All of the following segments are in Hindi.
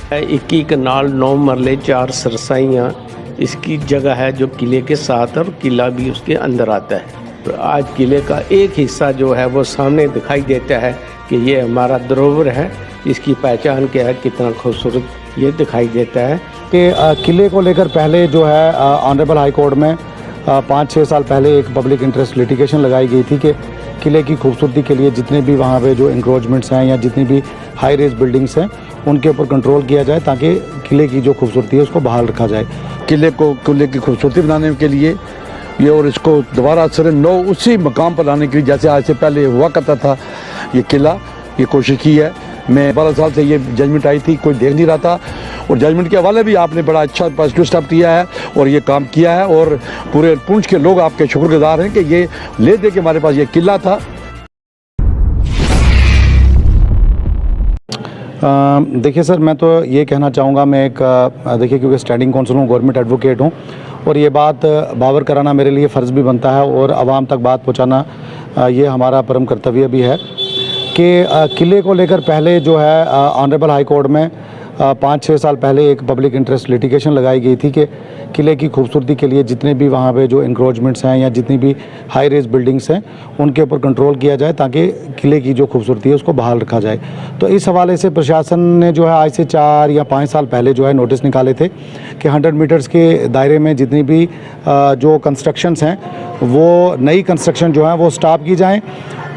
21 कनाल 9 मरले 4 सरसाइयाँ इसकी जगह है जो किले के साथ, और किला भी उसके अंदर आता है। तो आज किले का एक हिस्सा जो है वो सामने दिखाई देता है कि ये हमारा धरोहर है। इसकी पहचान क्या है, कितना खूबसूरत ये दिखाई देता है कि किले को लेकर पहले जो है ऑनरेबल हाई कोर्ट में 5-6 साल पहले एक पब्लिक इंटरेस्ट लिटिगेशन लगाई गई थी कि किले की खूबसूरती के लिए जितने भी वहाँ पे जो इंक्रोचमेंट्स हैं या जितनी भी हाई रेज बिल्डिंग्स हैं उनके ऊपर कंट्रोल किया जाए ताकि किले की जो खूबसूरती है उसको बहाल रखा जाए। किले की खूबसूरती बनाने के लिए ये और इसको दोबारा सर नौ उसी मकाम पर लाने के लिए जैसे आज से पहले हुआ करता था ये किला, ये कोशिश की है। मैं 12 साल से ये जजमेंट आई थी, कोई देख नहीं रहा था, और जजमेंट के हवाले भी आपने बड़ा अच्छा पॉजिटिव स्टेप लिया है और ये काम किया है, और पूरे पुंछ के लोग आपके शुक्रगुजार हैं कि ये ले दे के हमारे पास ये किला था। देखिए सर, मैं तो ये कहना चाहूँगा, मैं एक देखिए क्योंकि स्टैंडिंग काउंसिल हूँ, गवर्नमेंट एडवोकेट हूँ, और ये बात बावर कराना मेरे लिए फ़र्ज़ भी बनता है और आवाम तक बात पहुँचाना ये हमारा परम कर्तव्य भी है कि किले को लेकर पहले जो है ऑनरेबल हाई कोर्ट में 5-6 साल पहले एक पब्लिक इंटरेस्ट लिटिगेशन लगाई गई थी कि किले की खूबसूरती के लिए जितने भी वहाँ पे जो इंक्रोचमेंट्स हैं या जितनी भी हाई रेज बिल्डिंग्स हैं उनके ऊपर कंट्रोल किया जाए ताकि किले की जो खूबसूरती है उसको बहाल रखा जाए। तो इस हवाले से प्रशासन ने जो है आज से 4 या 5 साल पहले जो है नोटिस निकाले थे कि 100 मीटर्स के दायरे में जितनी भी जो कंस्ट्रक्शंस हैं वो नई कंस्ट्रक्शन जो है वो स्टॉप की जाएँ,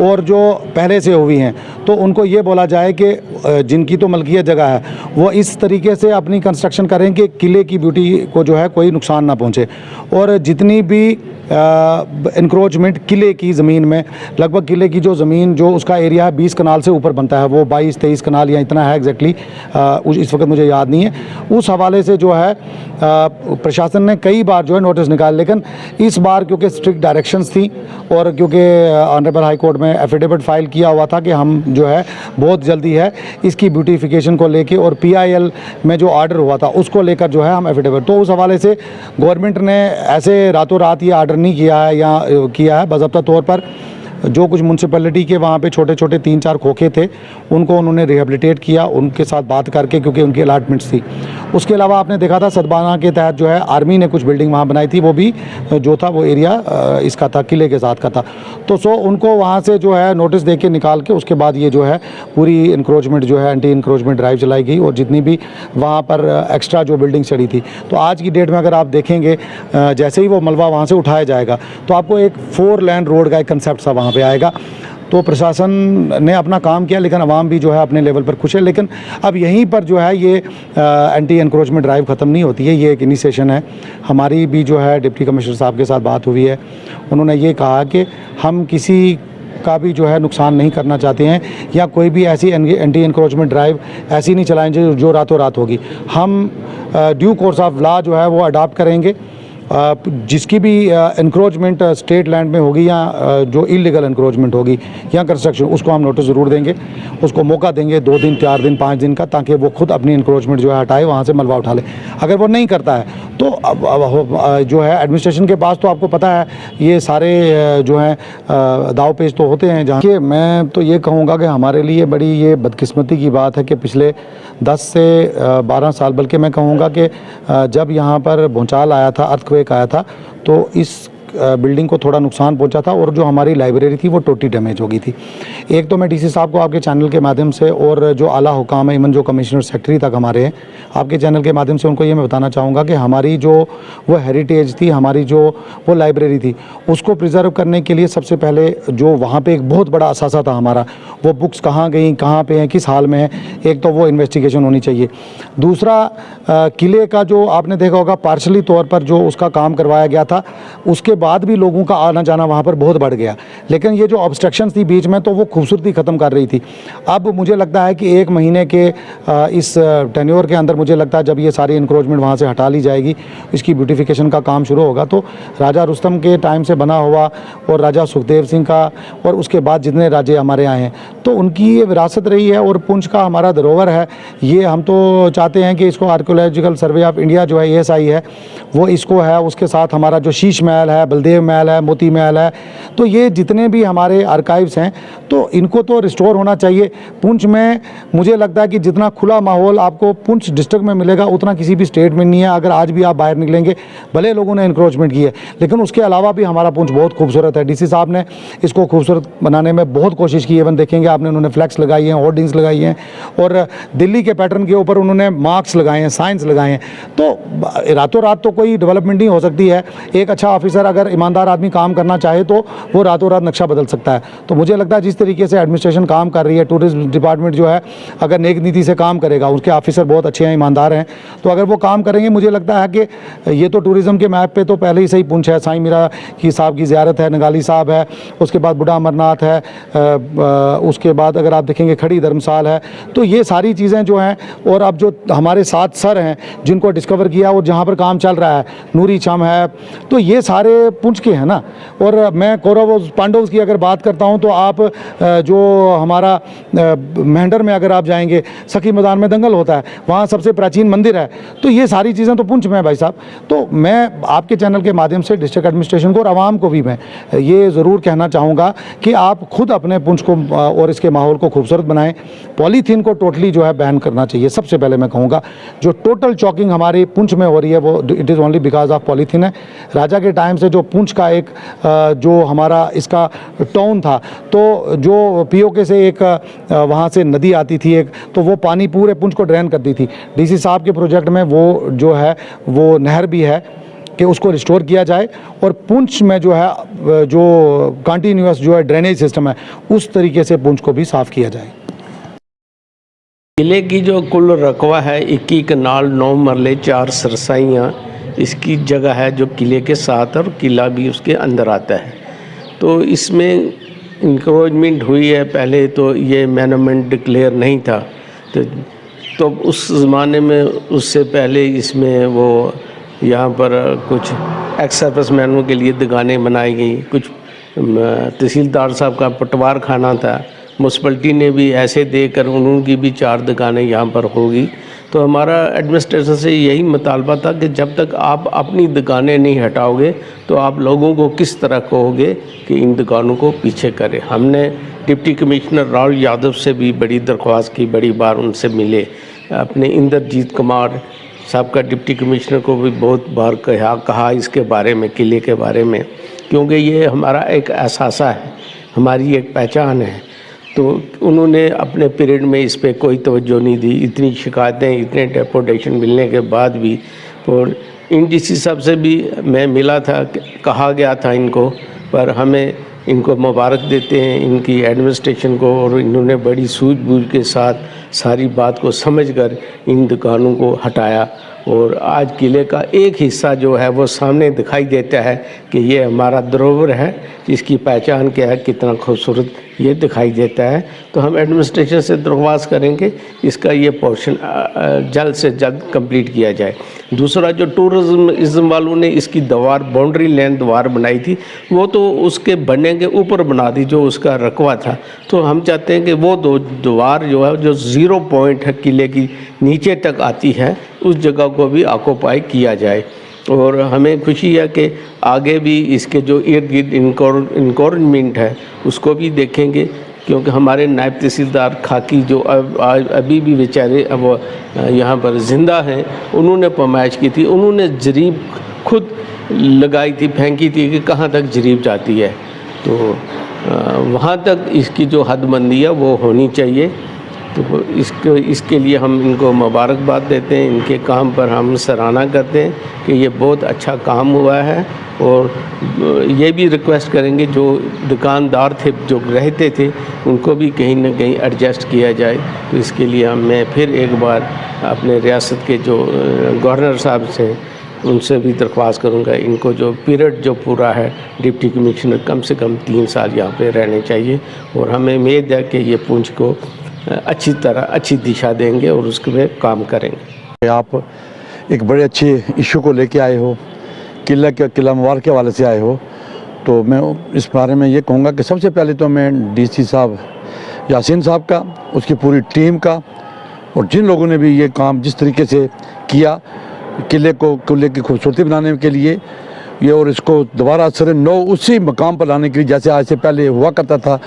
और जो पहले से हुई हैं तो उनको ये बोला जाए कि जिनकी तो मलकियत जगह है वो इस तरीके से अपनी कंस्ट्रक्शन करें कि किले की ब्यूटी को जो है कोई नुकसान ना पहुंचे। और जितनी भी इंक्रोचमेंट किले की ज़मीन में, लगभग किले की जो ज़मीन जो उसका एरिया है 20 कनाल से ऊपर बनता है, वो 22-23 कनाल या इतना है एग्जैक्टली, इस वक्त मुझे याद नहीं है। उस हवाले से जो है प्रशासन ने कई बार जो है नोटिस निकाले, लेकिन इस बार क्योंकि स्ट्रिक्ट डायरेक्शंस थी और क्योंकि ऑनरेबल हाई कोर्ट में एफिडेविट फाइल किया हुआ था कि हम जो है बहुत जल्दी है इसकी ब्यूटिफिकेशन को लेके, और PIL में जो आर्डर हुआ था उसको लेकर जो है हम एफिडेविट, तो उस हवाले से गवर्नमेंट ने ऐसे रातों रात ये आर्डर नहीं किया है या किया है, बाज़ाब्ता तौर पर जो कुछ म्यूनसिपैलिटी के वहाँ पे छोटे छोटे 3-4 खोखे थे उनको उन्होंने रिहेबिलिटेट किया, उनके साथ बात करके, क्योंकि उनकी अलाटमेंट्स थी। उसके अलावा आपने देखा था सदबाना के तहत जो है आर्मी ने कुछ बिल्डिंग वहाँ बनाई थी, वो भी जो था वो एरिया इसका था, किले के साथ का था। तो उनको वहाँ से जो है नोटिस दे के निकाल के उसके बाद ये जो है पूरी इंक्रोचमेंट जो है एंटी इंक्रोचमेंट ड्राइव चलाई गई, और जितनी भी वहाँ पर एक्स्ट्रा जो बिल्डिंग चढ़ी थी, तो आज की डेट में अगर आप देखेंगे जैसे ही वो मलबा वहाँ से उठाया जाएगा तो आपको एक 4 लेन रोड का एक कंसेप्ट सा वहाँ पे आएगा। तो प्रशासन ने अपना काम किया, लेकिन आवाम भी जो है अपने लेवल पर खुश है। लेकिन अब यहीं पर जो है ये एंटी एनक्रोचमेंट ड्राइव ख़त्म नहीं होती है, ये एक इनिशिएशन है। हमारी भी जो है डिप्टी कमिश्नर साहब के साथ बात हुई है, उन्होंने ये कहा कि हम किसी का भी जो है नुकसान नहीं करना चाहते हैं, या कोई भी ऐसी एंटी एनक्रोचमेंट ड्राइव ऐसी नहीं चलाएंगे जो रातों रात होगी। हम ड्यू कोर्स ऑफ लॉ जो है वो अडॉप्ट करेंगे। जिसकी भी इंक्रोचमेंट स्टेट लैंड में होगी या जो इलीगल इंक्रोचमेंट होगी या कंस्ट्रक्शन, उसको हम नोटिस ज़रूर देंगे, उसको मौका देंगे 2 दिन 4 दिन 5 दिन का, ताकि वो खुद अपनी इंक्रोचमेंट जो है हटाए, वहाँ से मलबा उठा ले। अगर वो नहीं करता है तो अब जो है एडमिनिस्ट्रेशन के पास तो आपको पता है ये सारे जो हैं दाव पेच तो होते हैं। जहाँ कि मैं तो ये कहूँगा कि हमारे लिए बड़ी ये बदकिस्मती की बात है कि पिछले 10 से 12 साल, बल्कि मैं कहूँगा कि जब यहाँ पर भूचाल आया था, अर्थक्वेक आया था, तो इस बिल्डिंग को थोड़ा नुकसान पहुंचा था, और जो हमारी लाइब्रेरी थी वो टोटली डैमेज हो गई थी। एक तो मैं डीसी साहब को आपके चैनल के माध्यम से, और जो आला हुकाम है, इवन जो कमिश्नर सेक्रेटरी तक हमारे हैं, आपके चैनल के माध्यम से उनको ये मैं बताना चाहूँगा कि हमारी जो वो हेरिटेज थी, हमारी जो वो लाइब्रेरी थी, उसको प्रिजर्व करने के लिए सबसे पहले जो वहाँ पर एक बहुत बड़ा असासा था हमारा, वो बुक्स कहाँ गई, कहाँ पर हैं, किस हाल में है, एक तो वो इन्वेस्टिगेशन होनी चाहिए। दूसरा, किले का जो आपने देखा होगा पार्शली तौर पर जो उसका काम करवाया गया था, उसके बाद भी लोगों का आना जाना वहाँ पर बहुत बढ़ गया, लेकिन ये जो ऑब्स्ट्रक्शंस थी बीच में, तो वो खूबसूरती ख़त्म कर रही थी। अब मुझे लगता है कि 1 महीने के इस टेन्योर के अंदर मुझे लगता है जब ये सारी इंक्रोचमेंट वहाँ से हटा ली जाएगी, इसकी ब्यूटिफिकेशन का काम शुरू होगा, तो राजा रुस्तम के टाइम से बना हुआ और राजा सुखदेव सिंह का, और उसके बाद जितने राजे हमारे आए हैं, तो उनकी ये विरासत रही है और पुंछ का हमारा धरोहर है। ये हम तो चाहते हैं कि इसको आर्कियोलॉजिकल सर्वे ऑफ इंडिया जो है ASI है वो इसको है, उसके साथ हमारा जो शीश महल है, बलदेव महल है, मोती महल है, तो ये जितने भी हमारे आर्काइव्स हैं तो इनको तो रिस्टोर होना चाहिए। पुंछ में मुझे लगता है कि जितना खुला माहौल आपको पुंछ डिस्ट्रिक्ट में मिलेगा उतना किसी भी स्टेट में नहीं है। अगर आज भी आप बाहर निकलेंगे, भले लोगों ने इंक्रोचमेंट की है, लेकिन उसके अलावा भी हमारा पुंछ बहुत खूबसूरत है। डीसी साहब ने इसको खूबसूरत बनाने में बहुत कोशिश की है। इवन देखेंगे आपने, उन्होंने फ्लैक्स लगाई हैं, होर्डिंग्स लगाई हैं और दिल्ली के पैटर्न के ऊपर उन्होंने मार्क्स लगाए हैं, साइंस लगाए हैं। तो रातों रात तो कोई डेवलपमेंट नहीं हो सकती है। एक अच्छा ऑफिसर, अगर ईमानदार आदमी काम करना चाहे तो वो रातों रात नक्शा बदल सकता है। तो मुझे लगता है जिस तरीके से एडमिनिस्ट्रेशन काम कर रही है, टूरिज्म डिपार्टमेंट जो है अगर नेक नीति से काम करेगा, उसके ऑफिसर बहुत अच्छे हैं, ईमानदार हैं, तो अगर वो काम करेंगे, मुझे लगता है कि ये तो टूरिज्म के मैप पे तो पहले ही सही पुंछ है। साईं मीरा की साहब की ज़ियारत है, नगाली साहब है, उसके बाद बूढ़ा अमरनाथ है, उसके बाद अगर आप देखेंगे खड़ी धर्मशाल है। तो ये सारी चीज़ें जो हैं, और अब जो हमारे 7 सर हैं जिनको डिस्कवर किया और जहाँ पर काम चल रहा है, नूरी छम है, तो ये सारे पुंछ के हैं ना। और मैं कौरव पांडव की अगर बात करता हूँ तो आप जो हमारा मेहंडर में अगर आप जाएंगे, सखी मैदान में दंगल होता है, वहाँ सबसे प्राचीन मंदिर है। तो ये सारी चीज़ें तो पुंछ में है भाई साहब। तो मैं आपके चैनल के माध्यम से डिस्ट्रिक्ट एडमिनिस्ट्रेशन को और आवाम को भी मैं ये ज़रूर कहना चाहूँगा कि आप खुद अपने पुंछ को और इसके माहौल को खूबसूरत बनाएं। पॉलीथीन को टोटली जो है बैन करना चाहिए। सबसे पहले मैं कहूँगा जो टोटल चॉकिंग हमारी पुंछ में हो रही है वो it is only because of polythene है। राजा के टाइम से जो पुंछ का एक जो हमारा इसका टाउन था, तो जो पीओके से एक वहाँ से नदी आती थी एक, तो वो पानी पूरे पुंछ को ड्रेन करती थी। डीसी साहब के प्रोजेक्ट में वो जो है वो नहर भी है कि उसको रिस्टोर किया जाए और पुंछ में जो है जो कंटिन्यूअस जो है ड्रेनेज सिस्टम है उस तरीके से पुंछ को भी साफ़ किया जाए। किले की जो कुल रकबा है 21 कनाल 9 मरले 4 सरसाइयाँ इसकी जगह है जो किले के साथ, और किला भी उसके अंदर आता है। तो इसमें इंक्रोचमेंट हुई है। पहले तो ये मोन्यूमेंट डिक्लेयर नहीं था, तो उस ज़माने में, उससे पहले इसमें वो यहाँ पर कुछ एक्स सर्विस मैनों के लिए दुकानें बनाई गई। कुछ तहसीलदार साहब का पटवार खाना था, म्यूनसिपलिटी ने भी ऐसे देकर उनकी भी 4 दुकानें यहाँ पर होगी। तो हमारा एडमिनिस्ट्रेशन से यही मुतालबा था कि जब तक आप अपनी दुकानें नहीं हटाओगे तो आप लोगों को किस तरह कहोगे कि इन दुकानों को पीछे करें। हमने डिप्टी कमिश्नर राहुल यादव से भी बड़ी दरख्वास्त की, बड़ी बार उनसे मिले। अपने इंद्रजीत कुमार साहब का डिप्टी कमिश्नर को भी बहुत बार कहा इसके बारे में, किले के बारे में, क्योंकि ये हमारा एक एहसासा है, हमारी एक पहचान है। तो उन्होंने अपने पीरियड में इस पे कोई तवज्जो नहीं दी। इतनी शिकायतें, इतने डेपुटेशन मिलने के बाद भी, और इन डीसी साहब से भी मैं मिला था, कहा गया था इनको, पर हमें इनको मुबारक देते हैं इनकी एडमिनिस्ट्रेशन को, और इन्होंने बड़ी सूझबूझ के साथ सारी बात को समझकर इन दुकानों को हटाया। और आज किले का एक हिस्सा जो है वो सामने दिखाई देता है कि ये हमारा धरोहर है, इसकी पहचान क्या है, कितना खूबसूरत ये दिखाई देता है। तो हम एडमिनिस्ट्रेशन से दरख्वास्त करेंगे इसका ये पोर्शन जल्द से जल्द कंप्लीट किया जाए। दूसरा, जो टूरिज्म वालों ने इसकी दीवार, बाउंड्री लाइन दीवार बनाई थी, वो तो उसके बनने के ऊपर बना दी जो उसका रकबा था। तो हम चाहते हैं कि वो दीवार जो है, जो 0 पॉइंट है किले की नीचे तक आती है, उस जगह को भी ऑक्यूपाई किया जाए। और हमें खुशी है कि आगे भी इसके जो इर्द गिर्द इंक्रोचमेंट है उसको भी देखेंगे, क्योंकि हमारे नायब तहसीलदार खाकी जो अभी भी बेचारे अब यहाँ पर ज़िंदा हैं, उन्होंने पैमाइश की थी, उन्होंने जरीब खुद लगाई थी, फेंकी थी कि कहाँ तक जरीब जाती है। तो वहाँ तक इसकी जो हदबंदी है वो होनी चाहिए। तो इसके लिए हम इनको मुबारकबाद देते हैं, इनके काम पर हम सराहना करते हैं कि ये बहुत अच्छा काम हुआ है। और ये भी रिक्वेस्ट करेंगे जो दुकानदार थे, जो रहते थे, उनको भी कहीं ना कहीं एडजस्ट किया जाए। तो इसके लिए मैं फिर एक बार अपने रियासत के जो गवर्नर साहब से उनसे भी दरख्वास्त करूंगा, इनको जो पीरियड जो पूरा है डिप्टी कमिश्नर कम से कम 3 साल यहाँ पे रहने चाहिए। और हमें उम्मीद है कि ये पुंछ को अच्छी तरह अच्छी दिशा देंगे और उसके पे काम करेंगे। आप एक बड़े अच्छे इशू को लेके आए हो, किला मुबारक के हवाले से आए हो, तो मैं इस बारे में ये कहूँगा कि सबसे पहले तो मैं डीसी साहब यासीन साहब का, उसकी पूरी टीम का, और जिन लोगों ने भी ये काम जिस तरीके से किया किले की खूबसूरती बनाने के लिए, ये और इसको दोबारा असर नौ उसी मकाम पर लाने के लिए जैसे आज से पहले हुआ करता था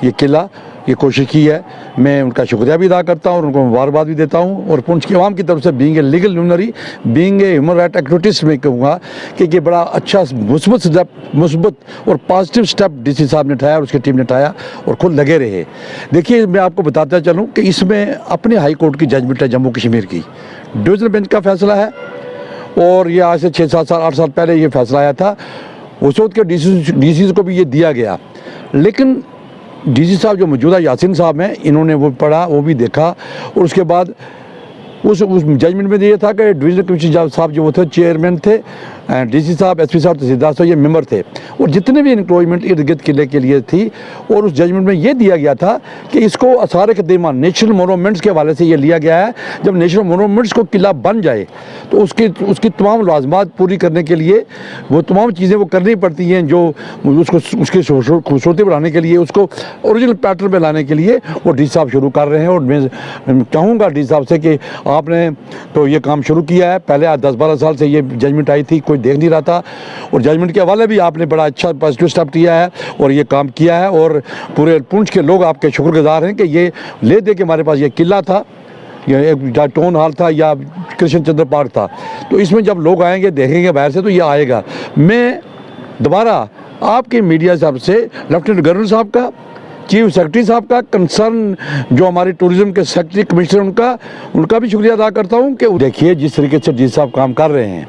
ये किला, ये कोशिश की है। मैं उनका शुक्रिया भी अदा करता हूँ और उनको मुबारकबाद भी देता हूँ। और पुंछ की आवाम की तरफ से being a legal luminary, being a human right activist में कहूँगा कि ये बड़ा अच्छा मुस्बत और पॉजिटिव स्टेप डीसी साहब ने उठाया और उसकी टीम ने उठाया और खुद लगे रहे। देखिए, मैं आपको बताता चलूँ कि इसमें अपने हाई कोर्ट की जजमेंट है जम्मू कश्मीर की, डिवीजन बेंच का फैसला है और ये आज से 6-7 साल 8 साल पहले ये फैसला आया था। उस वक्त के डीसी को भी ये दिया गया, लेकिन डीसी साहब जो मौजूदा यासीन साहब हैं, इन्होंने वो पढ़ा, वो भी देखा और उसके बाद उस जजमेंट में ये था कि डिवीजन कमिश्नर साहब जो वो थे चेयरमैन थे, डीसी साहब, एसपी साहब, तहसीलदार साहब ये मेंबर थे और जितने भी इंक्रोचमेंट इर्द गिर्द किले के लिए थी। और उस जजमेंट में ये दिया गया था कि इसको आसार क़दीमा नेशनल मोनूमेंट्स के हवाले से ये लिया गया है। जब नेशनल मोनूमेंट्स को किला बन जाए तो उसकी तमाम लाजमात पूरी करने के लिए वो तमाम चीज़ें वो करनी पड़ती हैं जो उसकी खूबसूरती बढ़ाने के लिए, उसको ओरिजिनल पैटर्न में लाने के लिए वो डी साहब शुरू कर रहे हैं। और मैं कहूँगा डी साहब से कि आपने तो ये काम शुरू किया है, पहले 10-12 साल से ये जजमेंट आई थी, कोई देख नहीं रहा था और जजमेंट के हवाले भी आपने बड़ा अच्छा पॉजिटिव स्टेप लिया है और ये काम किया है और पूरे पुंछ के लोग आपके शुक्रगुजार हैं कि ये ले दे के हमारे पास ये किला था, ये एक टाउन हॉल था या कृष्ण चंद्र पार्क था, तो इसमें जब लोग आएंगे देखेंगे बाहर से तो ये आएगा। मैं दोबारा आपके मीडिया साहब से लेफ्टिनेंट गवर्नर साहब का, चीफ सेक्रेटरी साहब का, कंसर्न जो हमारे टूरिज्म के सेक्रेटरी कमिश्नर उनका भी शुक्रिया अदा करता हूँ कि देखिए जिस तरीके से डी साहब काम कर रहे हैं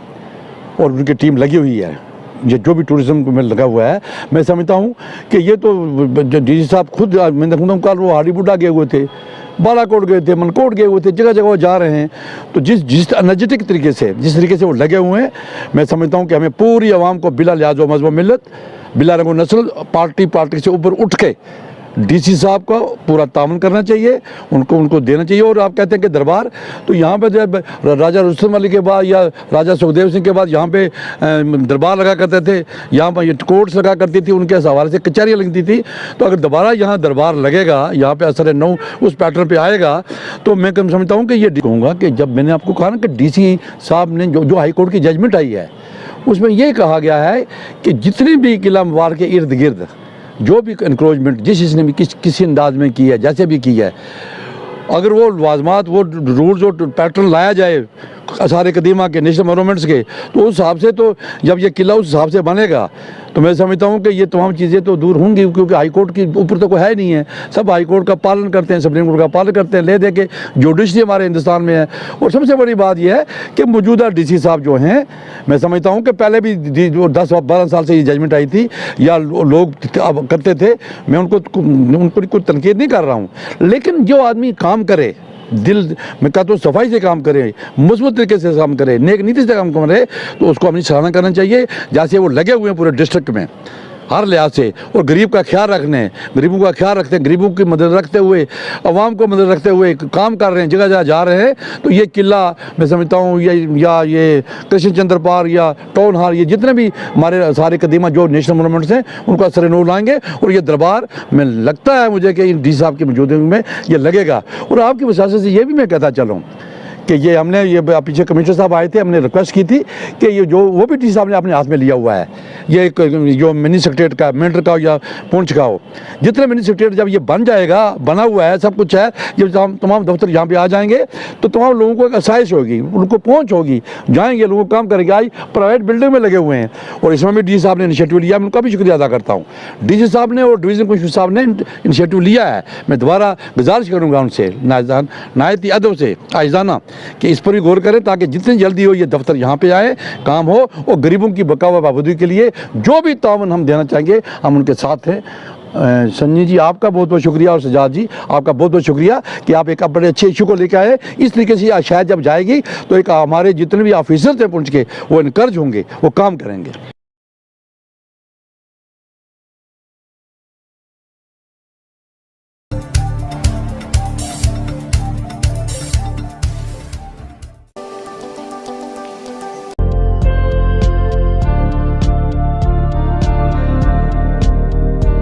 और उनकी टीम लगी हुई है, ये जो भी टूरिज्म में लगा हुआ है, मैं समझता हूँ कि ये तो डी साहब खुद, मैं देखूँगा कल वो हाडीबुड्डा गए हुए थे, बालाकोट गए थे, मनकोट गए हुए थे, जगह जगह वो जा रहे हैं। तो जिस एनर्जेटिक तरीके से जिस तरीके से वो लगे हुए हैं, मैं समझता हूँ कि हमें पूरी आवाम को बिला लिहाज व मज़हब मिल्लत, बिला रंग नस्ल, पार्टी से ऊपर उठ के डीसी साहब का पूरा तामन करना चाहिए, उनको देना चाहिए। और आप कहते हैं कि दरबार, तो यहाँ पे जब राजा रुस्तम अली के बाद या राजा सुखदेव सिंह के बाद यहाँ पे दरबार लगा करते थे, यहाँ पर कोर्ट्स लगा करती थी, उनके हवाले से कचहरियाँ लगती थी। तो अगर दोबारा यहाँ दरबार लगेगा, यहाँ पे असर नौ उस पैटर्न पर आएगा, तो मैं कम समझता हूँ कि ये कहूँगा कि जब मैंने आपको कहा ना कि डीसी साहब ने जो हाई कोर्ट की जजमेंट आई है, उसमें ये कहा गया है कि जितने भी किला मुबार के इर्द गिर्द जो भी इंक्रोचमेंट जिसने भी किसी अंदाज में की है, जैसे भी की है, अगर वो लाजमात, वो रूल्स और पैटर्न लाया जाए आसार क़दीमा के, नेशनल मोनूमेंट्स के, तो उस हिसाब से तो जब ये किला उस हिसाब से बनेगा तो मैं समझता हूँ कि ये तमाम चीज़ें तो दूर होंगी, क्योंकि हाई कोर्ट के ऊपर तो कोई है नहीं है, सब हाई कोर्ट का पालन करते हैं, सुप्रीम कोर्ट का पालन करते हैं, ले दे के जुडिशरी हमारे हिंदुस्तान में है। और सबसे बड़ी बात यह है कि मौजूदा डीसी साहब जो हैं, मैं समझता हूँ कि पहले भी 10-12 साल से ये जजमेंट आई थी या लोग करते थे, मैं उनको कोई तनकीद नहीं कर रहा हूँ, लेकिन जो आदमी काम करे, दिल मैं कहता हूँ सफाई से काम करे, मजबूत तरीके से काम करे, नेक नीति से काम करे, तो उसको अपनी सराहना करना चाहिए। जैसे वो लगे हुए हैं पूरे डिस्ट्रिक्ट में हर लिहाज से, और गरीब का ख्याल रखने, गरीबों का ख्याल रखते हैं, गरीबों की मदद रखते हुए, आवाम को मदद रखते हुए काम कर रहे हैं, जगह जगह जा रहे हैं। तो ये किला मैं समझता हूँ ये कृष्ण चंद्र पार्क या टाउन हॉल, ये जितने भी हमारे सारे कदीमा जो नेशनल मोनूमेंट्स हैं, उनको असर नूर लाएंगे। और ये दरबार में लगता है मुझे कि इन डी साहब की मौजूदगी में ये लगेगा। और आपकी वजह से ये भी मैं कहता चलूँ कि ये हमने ये पीछे कमिश्नर साहब आए थे, हमने रिक्वेस्ट की थी कि ये जो वो भी डी साहब ने अपने हाथ में लिया हुआ है, ये जो मिनी सेक्रेटरीट का, मेंटर का या पुंछ का हो, जितने मिनी सेक्रेटरीट जब ये बन जाएगा, बना हुआ है, सब कुछ है, जब तमाम दफ्तर यहाँ पे आ जाएंगे तो तमाम लोगों को एक आसाइश होगी, उनको पहुँच होगी, जाएंगे लोगों काम करेंगे। आज प्राइवेट बिल्डिंग में लगे हुए हैं और इसमें भी डी साहब ने इनिशिएटिव लिया, मैं उनका भी शुक्रिया अदा करता हूँ। डी साहब ने और डिवीजन कमिश्नर साहब ने इनिशिएटिव लिया है। मैं दोबारा गुजारिश करूँगा उनसे नायती अदब से आइजाना कि इस पर भी गौर करें, ताकि जितनी जल्दी हो ये दफ्तर यहाँ पे आए, काम हो, और गरीबों की बका व बहादुरी के लिए जो भी तावन हम देना चाहेंगे हम उनके साथ हैं। संजय जी आपका बहुत बहुत शुक्रिया, और सजाद जी आपका बहुत बहुत शुक्रिया कि आप एक बड़े अच्छे इशू को लेकर आए। इस तरीके से शायद जब जाएगी तो एक हमारे जितने भी ऑफिसर्स हैं पुंछ के, वो इनकरेज होंगे, वो काम करेंगे।